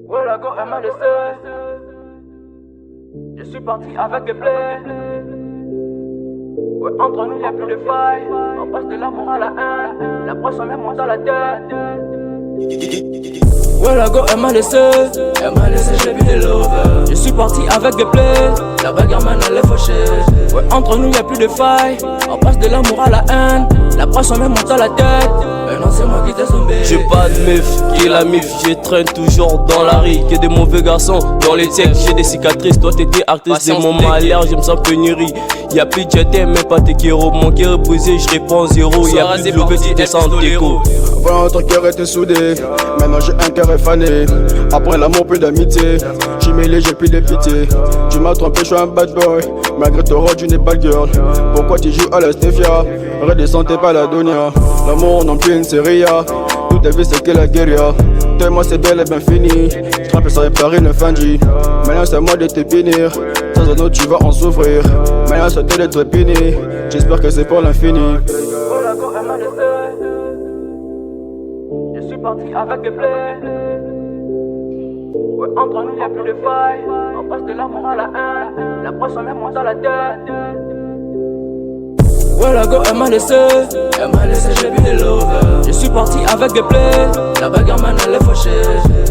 Ouais, la go, elle m'a laissé. Je suis parti avec des plaies. Ouais, entre nous, y'a plus de faille. On passe de l'amour à la haine. La pression même monte à la tête. Ouais, la go, elle m'a laissé. J'ai vu des lovers. Je suis parti avec des plaies. La bagarre, man, elle est fauchée. Ouais, entre nous, y'a plus de faille. On passe de l'amour à la haine. La pression même monte à la tête. Maintenant, c'est moi qui t'ai sombé. J'ai pas de meuf, qui est la mif, je traîne toujours dans la rue. Que des mauvais garçons, dans les tech, j'ai des cicatrices. Toi t'étais artiste, c'est mon malheur, je me sens pénurie. Y'a plus de jeté, même pas tes kéros. Mon cœur est brisé, je réponds zéro. Y'a plus de lobé, tu descends de déco. Avant notre cœur était soudé, maintenant j'ai un cœur effané. Après l'amour, plus d'amitié. J'ai mêlé, j'ai plus de pitié. Tu m'as trompé, je suis un bad boy. Malgré ton rôle, tu n'es pas le girl. Pourquoi tu joues à la Stefia? Redescends, t'es pas la Donia. L'amour non plus une série. Toute ta vie c'est que la guérilla. Toi et moi c'est bel et bien fini. Je te rappelle ça Paris le Fendi. Maintenant c'est à moi de te punir. Sans un autre tu vas en souffrir. Maintenant c'est à toi d'être puni. J'espère que c'est pour l'infini. Oh la go, elle m'a laissé. Je suis parti avec des plaies. Ouais, entre nous y'a plus de faille. On passe de l'amour à la haine. La pression même monte à la tête. Ouais, la go, elle m'a laissé. J'ai vu des lovers. Je suis parti avec des plaies. La bagarre, man, elle est fauchée.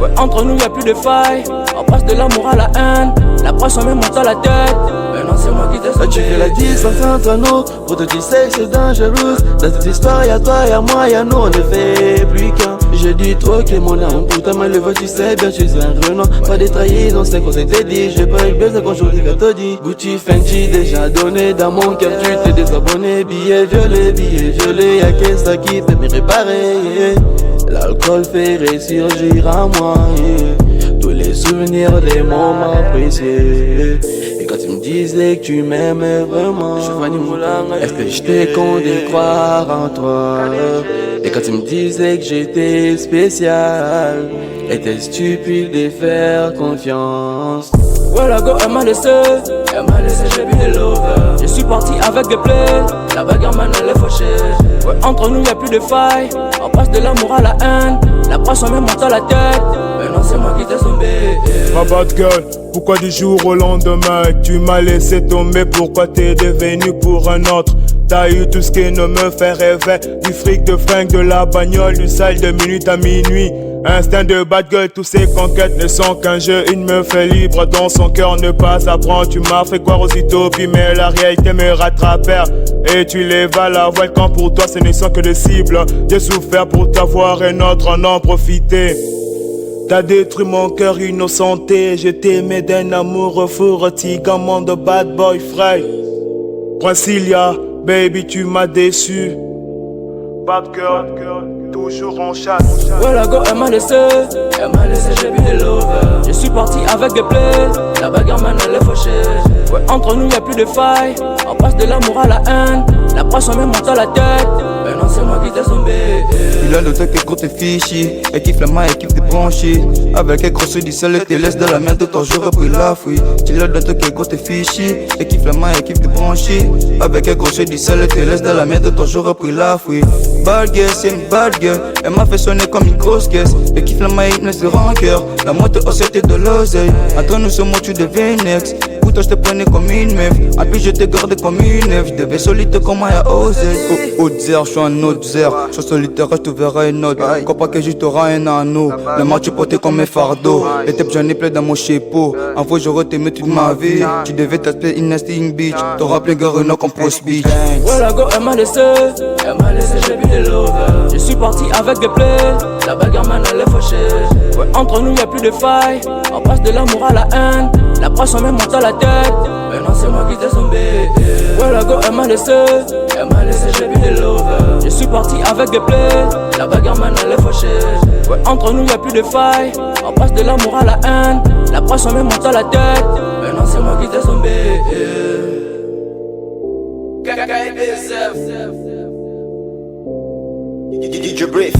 Ouais, entre nous y'a plus de faille. On passe de l'amour à la haine. La pression même monte à la tête. Maintenant c'est moi qui t'ai sauvé. Tu fais la distance entre nous. Pour te dire que c'est dangereux. Dans cette histoire y'a toi, y'a moi, y'a nous. On ne fait plus qu'un. J'ai dit trop que mon amour pour ta main le veut, tu sais bien, je suis un renom. Pas de trahison, c'est qu'on s'était dit. J'ai pas eu besoin qu'on joue les te dit. Gucci, Fenty, déjà donné dans mon cœur, tu t'es désabonné. Billets violés, y'a que ça qui peut me réparer. L'alcool fait ressurgir à moi. Tous les souvenirs des moments précieux. Et quand tu me disais que tu m'aimais vraiment, est-ce que j'étais con de croire en toi? Et quand tu me disais que j'étais spécial, était stupide de faire confiance. Ouais, la go, elle m'a laissé. J'ai vu des lovers. Je suis parti avec des plaies. La bagarre, man, elle est fauchée. Ouais, entre nous y'a plus de faille. On passe de l'amour à la haine. La pression même monte à la tête. Maintenant c'est moi qui t'ai sombé. Ma bad girl, pourquoi du jour au lendemain tu m'as laissé tomber? Pourquoi t'es devenu pour un autre? T'as eu tout ce qui ne me fait rêver. Du fric, de fringues, de la bagnole, du sale de minute à minuit. Instinct de bad girl, tous ces conquêtes ne sont qu'un jeu. Il me fait libre dans son cœur, ne pas s'apprendre. Tu m'as fait croire aux utopies, mais la réalité me rattrapait. Et tu lèves à la voile quand pour toi ce ne sont que des cibles. J'ai souffert pour t'avoir et notre en en profiter. T'as détruit mon cœur innocenté. Je t'aimais d'un amour fou, retigament de bad boy frais. Princilia, baby, tu m'as déçu. Bad girl, toujours en chasse. Ouais, la go, elle m'a laissé. J'ai vu des lovers. Je suis parti avec des plaies. La bagarre, man, elle est fauchée. Ouais, entre nous y'a plus de faille. On passe de l'amour à la haine. La pression même monte à la tête. Maintenant c'est moi qui t'ai sombé. Il a le temps que gros t'es fichi. Elle kiffe la main, elle kiffe tes branchis. Avec un gros du sel, te laisse dans la merde, toi j'aurais pris la fouille. Il a le temps que gros t'es fichi. Elle kiffe la main, elle kiffe tes branchis. Avec un gros du sel, te laisse dans la merde, toi j'aurais pris la fouille. Bad girl, c'est une bad girl. Elle m'a fait sonner comme une grosse caisse. Elle kiffe la main, elle me laisse de rancœur. La moitié au c'était de l'oseille. Entre nous, ce mot, tu deviens ex. Pour toi, je te prenais comme une meuf. Et puis je te gardais comme une meuf. Je devais solide comme moi à oser. Haute zère, je suis un autre zère. Je suis solitaire, je te verrai une autre. Crois pas que je t'aurai un anneau. La main, tu portais comme un fardeau. Les tapes, j'en ai plein dans mon chapeau. En fois, j'aurais t'aimé toute ma vie. Tu devais t'appeler une nasty bitch. T'auras plein garena comme Pro Speech. Ouais, la go, elle m'a laissé. J'ai vu des lovers. Je suis parti avec des plaies. La bagarre, man, elle est fauchée. Ouais, entre nous y'a plus de faille. On passe de l'amour à la haine. La pression même monte à la tête. Maintenant c'est moi qui t'ai sombé. Ouais, la go, elle m'a laissé. J'ai vu des lovers. Je suis parti avec des plaies. La bagarre, man, elle est fauchée. Ouais, entre nous y'a plus de faille. On passe de l'amour à la haine. La pression même monte à la tête. Maintenant c'est moi qui t'ai sombé. DJ Brief.